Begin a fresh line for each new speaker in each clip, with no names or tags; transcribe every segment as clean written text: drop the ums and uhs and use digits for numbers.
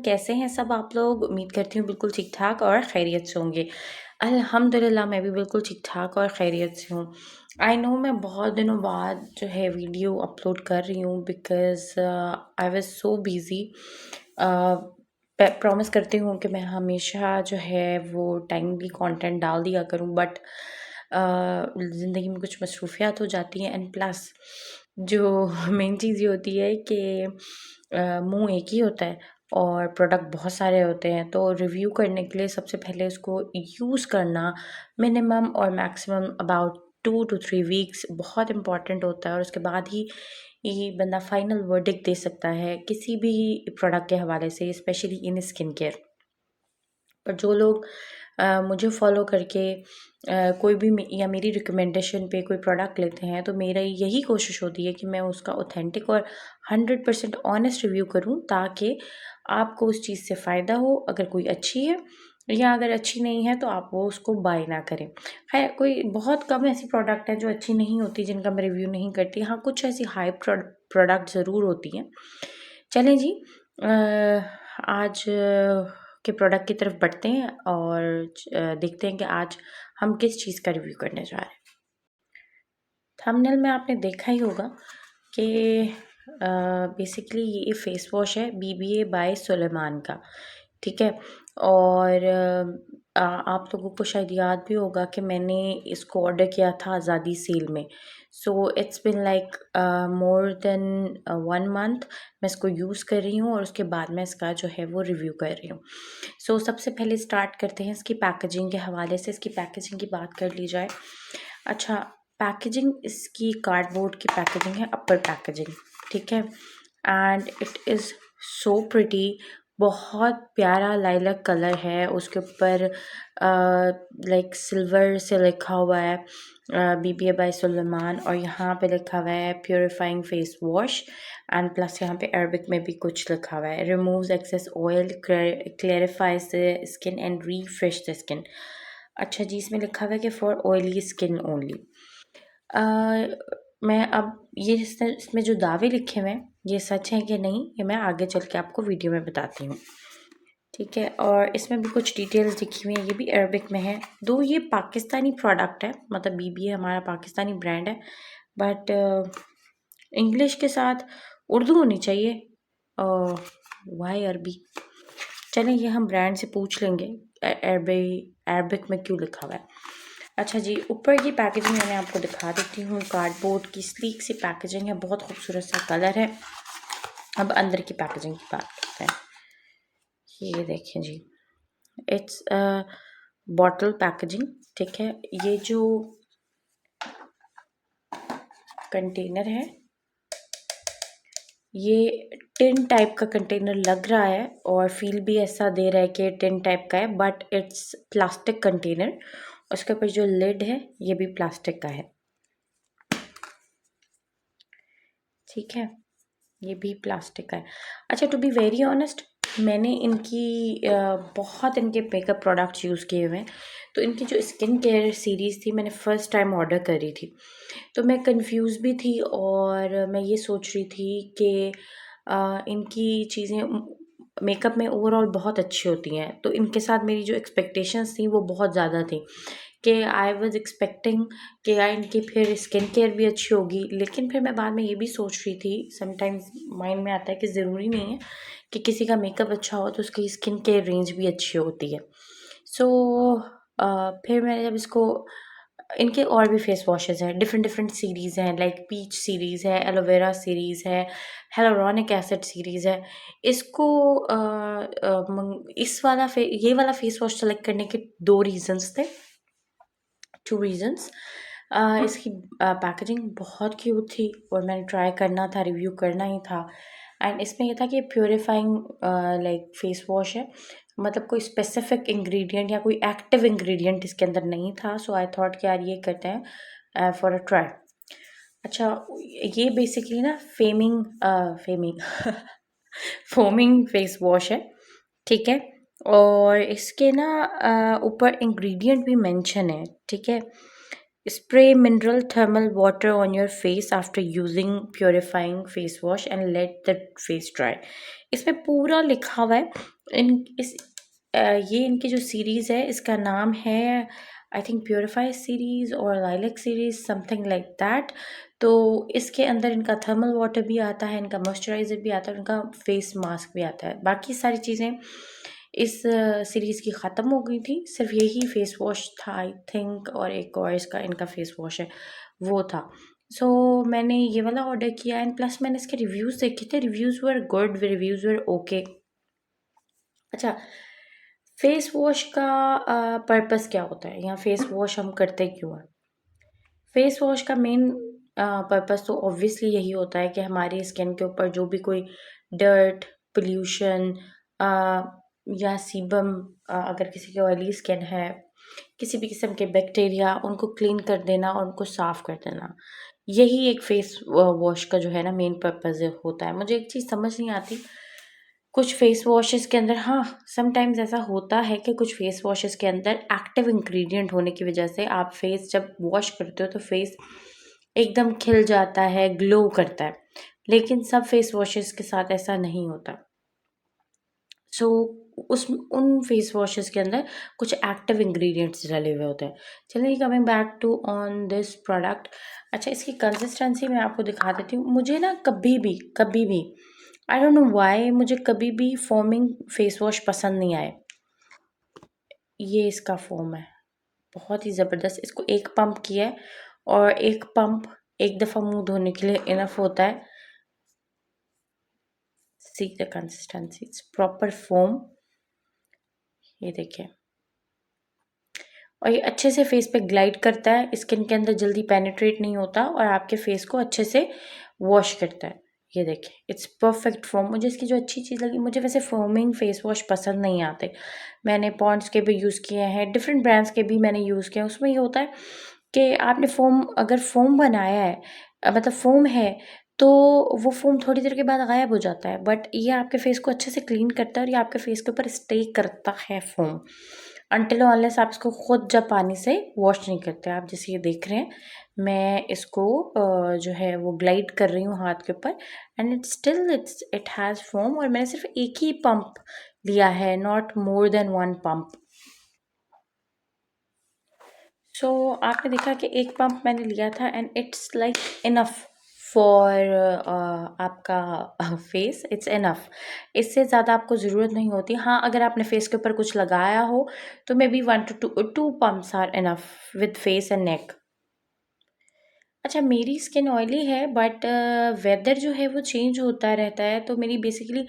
कैसे हैं सब आप लोग? उम्मीद करती हूँ बिल्कुल ठीक-ठाक और खैरियत से होंगे। अल्हम्दुलिल्लाह मैं भी बिल्कुल ठीक-ठाक और खैरियत से हूँ। आई नो मैं बहुत दिनों बाद जो है वीडियो अपलोड कर रही हूँ because I was so busy. Uh, प प्रॉमिस करती हूँ कि मैं हमेशा जो है वो टाइमली कंटेंट डाल दिया करूँ बट ज़िंदगी में कुछ मसरूफ़ियात हो जाती हैं एंड प्लस जो मेन चीज़ ये होती है कि मुँह एक ही होता है और प्रोडक्ट बहुत सारे होते हैं, तो रिव्यू करने के लिए सबसे पहले उसको यूज़ करना मिनिमम और मैक्सिमम अबाउट 2 टू 3 वीक्स बहुत इम्पॉर्टेंट होता है और उसके बाद ही ये बंदा फाइनल वर्डिक्ट दे सकता है किसी भी प्रोडक्ट के हवाले से, स्पेशली इन स्किन केयर। पर जो लोग मुझे फ़ॉलो करके कोई भी या मेरी रिकमेंडेशन पे कोई प्रोडक्ट लेते हैं, तो मेरा यही कोशिश होती है कि मैं उसका ऑथेंटिक और 100% ऑनेस्ट रिव्यू करूँ ताकि आपको उस चीज़ से फ़ायदा हो। अगर कोई अच्छी है या अगर अच्छी नहीं है तो आप वो उसको बाय ना करें। खैर कोई बहुत कम ऐसी प्रोडक्ट है जो अच्छी नहीं होती जिनका मैं रिव्यू नहीं करती। हाँ, कुछ ऐसी हाइप प्रोडक्ट ज़रूर होती हैं। चलें जी, आज के प्रोडक्ट की तरफ बढ़ते हैं और देखते हैं कि आज हम किस चीज़ का रिव्यू करने जा रहे हैं। थंबनेल में आपने देखा ही होगा कि बेसिकली ये फेस वॉश है बीबीए बाय सुलेमान का, ठीक है। और आप लोगों को शायद याद भी होगा कि मैंने इसको ऑर्डर किया था आज़ादी सेल में। So it's been like more than 1 month मैं इसको यूज़ कर रही हूँ और उसके बाद मैं इसका जो है वो रिव्यू कर रही हूँ। सो सबसे पहले स्टार्ट करते हैं इसकी पैकेजिंग के हवाले से। इसकी पैकेजिंग की बात कर ली जाए। अच्छा, पैकेजिंग इसकी कार्डबोर्ड की पैकेजिंग है, अपर पैकेजिंग, ठीक है। And it is so pretty, बहुत प्यारा लाइलैक कलर है। उसके ऊपर लाइक सिल्वर से लिखा हुआ है बीबीए बाय सुलेमान और यहाँ पे लिखा हुआ है purifying face wash and plus यहाँ पे अरबिक में भी कुछ लिखा हुआ है removes excess oil, clarifies the skin and refresh the skin. अच्छा जी, इसमें लिखा हुआ है कि फॉर ऑयली स्किन ओनली। मैं अब ये इसमें जो दावे लिखे हुए हैं ये सच हैं कि नहीं, ये मैं आगे चल के आपको वीडियो में बताती हूँ, ठीक है। और इसमें भी कुछ डिटेल्स लिखी हुई हैं, ये भी अरबिक में है। दो ये पाकिस्तानी प्रोडक्ट है, मतलब बीबीए हमारा पाकिस्तानी ब्रांड है, बट इंग्लिश के साथ उर्दू होनी चाहिए। वाई अरबी, चलें ये हम ब्रांड से पूछ लेंगे अरबिक में क्यों लिखा हुआ है। अच्छा जी, ऊपर की पैकेजिंग मैंने आपको दिखा देती हूँ। कार्डबोर्ड की स्लीक सी पैकेजिंग है, बहुत खूबसूरत सा कलर है। अब अंदर की पैकेजिंग की बात करते हैं। ये देखें जी, इट्स बॉटल पैकेजिंग, ठीक है। ये जो कंटेनर है ये टिन टाइप का कंटेनर लग रहा है और फील भी ऐसा दे रहा है कि टिन टाइप का है, बट इट्स प्लास्टिक कंटेनर। उसके ऊपर जो लिड है ये भी प्लास्टिक का है, ठीक है। ये भी प्लास्टिक का है। अच्छा, टू बी वेरी ऑनेस्ट, मैंने इनकी बहुत इनके मेकअप प्रोडक्ट्स यूज़ किए हुए हैं, तो इनकी जो स्किन केयर सीरीज़ थी मैंने फ़र्स्ट टाइम ऑर्डर करी थी, तो मैं कंफ्यूज भी थी और मैं ये सोच रही थी कि इनकी चीज़ें मेकअप में ओवरऑल बहुत अच्छी होती हैं, तो इनके साथ मेरी जो एक्सपेक्टेशंस थी वो बहुत ज़्यादा थी कि आई वाज़ एक्सपेक्टिंग कि यार इनकी फिर स्किन केयर भी अच्छी होगी। लेकिन फिर मैं बाद में ये भी सोच रही थी, समटाइम्स माइंड में आता है कि ज़रूरी नहीं है कि किसी का मेकअप अच्छा हो तो उसकी स्किन केयर रेंज भी अच्छी होती है। सो फिर मैंने जब इसको, इनके और भी फेस वॉशेज़ हैं, डिफरेंट डिफरेंट सीरीज़ हैं, लाइक पीच सीरीज़ है, एलोवेरा सीरीज़ है, हियालुरोनिक एसिड सीरीज़ है। इसको ये वाला फेस वॉश सेलेक्ट करने के 2 रीज़न्स थे, 2 रीज़न्स। इसकी पैकेजिंग बहुत क्यूट थी और मैंने ट्राई करना था, रिव्यू करना ही था। एंड इसमें ये था कि प्यूरीफाइंग लाइक फेस वॉश है, मतलब कोई स्पेसिफिक इंग्रेडिएंट या कोई एक्टिव इंग्रेडिएंट इसके अंदर नहीं था। सो आई थॉट कि यार ये करते हैं फॉर अ ट्राई। अच्छा, ये बेसिकली ना फेमिंग फोमिंग फेस वॉश है, ठीक है। और इसके ना ऊपर इंग्रेडिएंट भी मेंशन है, ठीक है। Spray mineral thermal water on your face after using purifying face wash and let the face dry. इसमें पूरा लिखा हुआ है। ये इनकी जो सीरीज़ है इसका नाम है आई थिंक प्योरीफाई सीरीज़ और lilac series something like that. तो इसके अंदर इनका थर्मल वाटर भी आता है, इनका मॉइस्चराइज़र भी आता है, इनका फेस मास्क भी आता है। बाकी सारी चीज़ें इस सीरीज़ की ख़त्म हो गई थी, सिर्फ यही फेस वॉश था आई थिंक, और एक और इसका इनका फेस वॉश है वो था। सो मैंने ये वाला ऑर्डर किया एंड प्लस मैंने इसके रिव्यूज़ देखे थे, reviews were good, reviews were okay. अच्छा, फेस वॉश का पर्पस क्या होता है या फेस वॉश हम करते क्यों हैं? फेस वॉश का मेन पर्पस तो ऑब्वियसली यही होता है कि हमारी स्किन के ऊपर जो भी कोई डर्ट, पोल्यूशन या सीबम, अगर किसी की ऑयली स्किन है, किसी भी किस्म के बैक्टीरिया, उनको क्लीन कर देना और उनको साफ़ कर देना। यही एक फेस वॉश का जो है ना मेन पर्पस होता है। मुझे एक चीज़ समझ नहीं आती, कुछ फेस वॉशेस के अंदर, हाँ, समटाइम्स ऐसा होता है कि कुछ फेस वॉशेस के अंदर एक्टिव इंग्रेडिएंट होने की वजह से आप फेस जब वॉश करते हो तो फेस एकदम खिल जाता है, ग्लो करता है। लेकिन सब फेस वॉशेस के साथ ऐसा नहीं होता। सो उस उन फेस वॉशेस के अंदर कुछ एक्टिव इंग्रेडिएंट्स डले हुए होते हैं। चलिए, coming back to on this product. अच्छा, इसकी कंसिस्टेंसी मैं आपको दिखा देती हूँ। मुझे ना कभी भी आई डोंट नो व्हाई मुझे कभी भी फोमिंग फेस वॉश पसंद नहीं आए। ये इसका फोम है, बहुत ही ज़बरदस्त। इसको एक पंप किया है और एक पंप एक दफ़ा मुंह धोने के लिए इनफ होता है। See the consistency, it's proper foam. ये देखिए, और ये अच्छे से फेस पे ग्लाइड करता है, स्किन के अंदर जल्दी पेनिट्रेट नहीं होता और आपके फेस को अच्छे से वॉश करता है। ये देखिए, इट्स परफेक्ट फोम। मुझे इसकी जो अच्छी चीज़ लगी, मुझे वैसे फोमिंग फेस वॉश पसंद नहीं आते। मैंने पॉन्ड्स के भी यूज़ किए हैं, डिफरेंट ब्रांड्स के भी मैंने यूज़ किए हैं। उसमें ये होता है कि आपने फोम, अगर फोम बनाया है, मतलब फोम है, तो वो फोम थोड़ी देर के बाद गायब हो जाता है, बट ये आपके फेस को अच्छे से क्लीन करता है और ये आपके फेस के ऊपर स्टे करता है फोम, अनटिल अनलेस आप इसको खुद जब पानी से वॉश नहीं करते। आप जैसे ये देख रहे हैं, मैं इसको जो है वो ग्लाइड कर रही हूँ हाथ के ऊपर, एंड इट हैज़ फोम, और मैंने सिर्फ एक ही पंप लिया है, not more than one pump. So आपने देखा कि एक पंप मैंने लिया था and it's like enough for आपका फेस, इट्स इनफ। इससे ज़्यादा आपको ज़रूरत नहीं होती। हाँ, अगर आपने फेस के ऊपर कुछ लगाया हो तो maybe 1 to 2 pumps are enough with face and neck. अच्छा, मेरी स्किन ऑयली है बट वेदर जो है वो चेंज होता रहता है, तो मेरी बेसिकली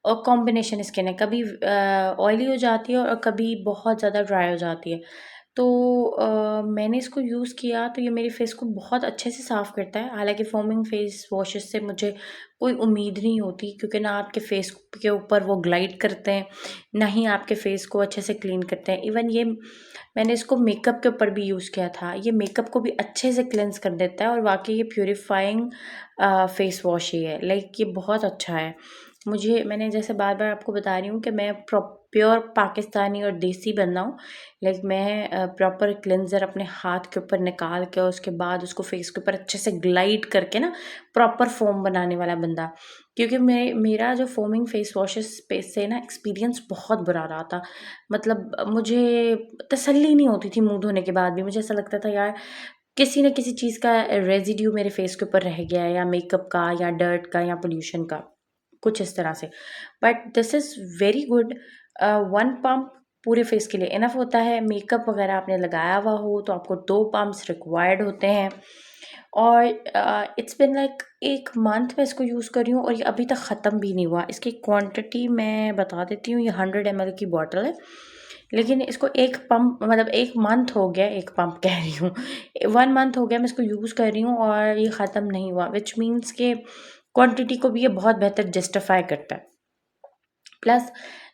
कॉम्बिनेशन स्किन है। कभी ऑयली हो जाती है और कभी बहुत ज़्यादा ड्राई हो जाती है। तो मैंने इसको यूज़ किया तो ये मेरे फेस को बहुत अच्छे से साफ़ करता है। हालाँकि फ़ोमिंग फेस वॉशेस से मुझे कोई उम्मीद नहीं होती, क्योंकि ना आपके फेस के ऊपर वो ग्लाइड करते हैं, ना ही आपके फेस को अच्छे से क्लीन करते हैं। इवन ये मैंने इसको मेकअप के ऊपर भी यूज़ किया था। ये मेकअप को भी अच्छे से क्लेंज़ कर देता है और वाक़ई ये प्यूरीफाइंग फेस वॉश ही है। लाइक ये बहुत अच्छा है। मैंने जैसे बार-बार आपको बता रही हूँ कि मैं प्योर पाकिस्तानी और देसी बंदा हूँ। लाइक मैं प्रॉपर क्लेंज़र अपने हाथ के ऊपर निकाल के और उसके बाद उसको फेस के ऊपर अच्छे से ग्लाइड करके ना प्रॉपर फ़ोम बनाने वाला बंदा। क्योंकि मेरा जो फ़ोमिंग फेस वॉशेस पे से ना एक्सपीरियंस बहुत बुरा रहा था। मतलब मुझे तसल्ली नहीं होती थी मुँह धोने के बाद भी। मुझे ऐसा लगता था, यार, किसी न किसी चीज़ का रेज़िड्यू मेरे फेस के ऊपर रह गया है, या मेकअप का या डर्ट का या पॉल्यूशन का, कुछ इस तरह से। But this is very good. 1 pump पूरे फेस के लिए इनफ होता है। मेकअप वगैरह आपने लगाया हुआ हो तो आपको 2 पंप्स रिक्वायर्ड होते हैं। और इट्स बीन लाइक 1 मंथ मैं इसको यूज़ कर रही हूँ और ये अभी तक ख़त्म भी नहीं हुआ। इसकी क्वांटिटी मैं बता देती हूँ, ये 100 ml की बॉटल है। लेकिन इसको 1 पंप, मतलब 1 मंथ हो गया, 1 पंप कह रही हूँ, 1 मंथ हो गया मैं इसको यूज़ कर रही हूँ और ये ख़त्म नहीं हुआ, व्हिच मीन्स कि क्वांटिटी को भी ये बहुत बेहतर जस्टिफ़ाई करता है। प्लस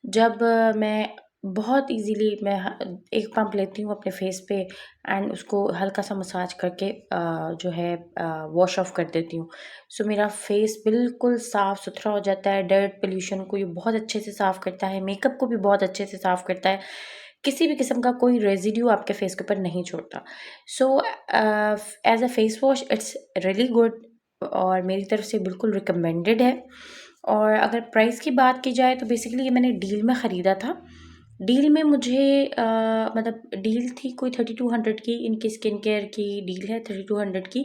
जब मैं बहुत ईज़िली मैं एक पंप लेती हूँ अपने फेस पे एंड उसको हल्का-सा मसाज करके जो है वॉश ऑफ कर देती हूँ। सो मेरा फेस बिल्कुल साफ़-सुथरा हो जाता है। डर्ट, पॉल्यूशन को ये बहुत अच्छे से साफ़ करता है, मेकअप को भी बहुत अच्छे से साफ़ करता है। किसी भी किस्म का कोई रेजिड्यू आपके फेस के ऊपर नहीं छोड़ता। So as a face wash it's really good और मेरी तरफ से बिल्कुल रिकमेंडेड है। और अगर प्राइस की बात की जाए तो बेसिकली ये मैंने डील में ख़रीदा था। डील में मुझे मतलब डील थी कोई 3200 की, इनकी स्किन केयर की डील है 3200 की,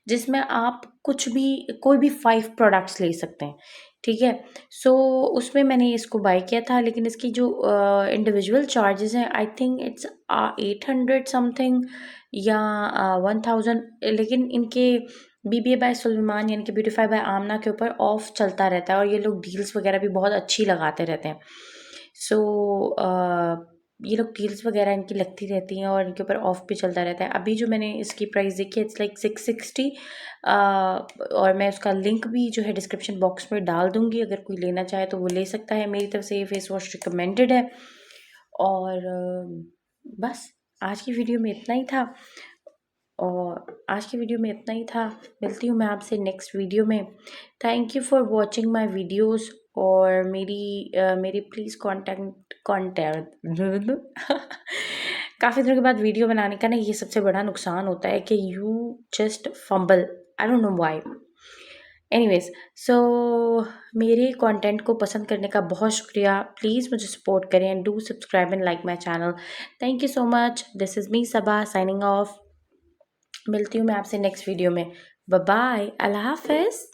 जिसमें आप कुछ भी कोई भी 5 प्रोडक्ट्स ले सकते हैं, ठीक है। सो उसमें मैंने इसको बाय किया था, लेकिन इसकी जो इंडिविजुअल चार्जेस हैं आई थिंक इट्स 800 समथिंग या 1000, लेकिन इनके बीबीए बाय सुलेमान यानी कि ब्यूटीफाई बाय आमना के ऊपर ऑफ चलता रहता है और ये लोग डील्स वगैरह भी बहुत अच्छी लगाते रहते हैं। सो ये लोग डील्स वगैरह इनकी लगती रहती हैं और इनके ऊपर ऑफ भी चलता रहता है। अभी जो मैंने इसकी प्राइस देखी है इट्स लाइक 660 और मैं उसका लिंक भी जो है डिस्क्रिप्शन बॉक्स में डाल दूँगी, अगर कोई लेना चाहे तो वो ले सकता है। मेरी तरफ से ये फेस वॉश रिकमेंडेड है। और बस आज की वीडियो में इतना ही था मिलती हूँ मैं आपसे नेक्स्ट वीडियो में। Thank you for watching my videos और मेरी प्लीज़ कॉन्टैक्ट काफ़ी दिनों के बाद वीडियो बनाने का ना ये सबसे बड़ा नुकसान होता है कि you just fumble, I don't know why. Anyways, so मेरे कंटेंट को पसंद करने का बहुत शुक्रिया। प्लीज़ मुझे सपोर्ट करें and do subscribe and like my channel. Thank you so much. This is me Saba signing off. मिलती हूँ मैं आपसे नेक्स्ट वीडियो में। बाय बाय, अल्लाह हाफ़िज़।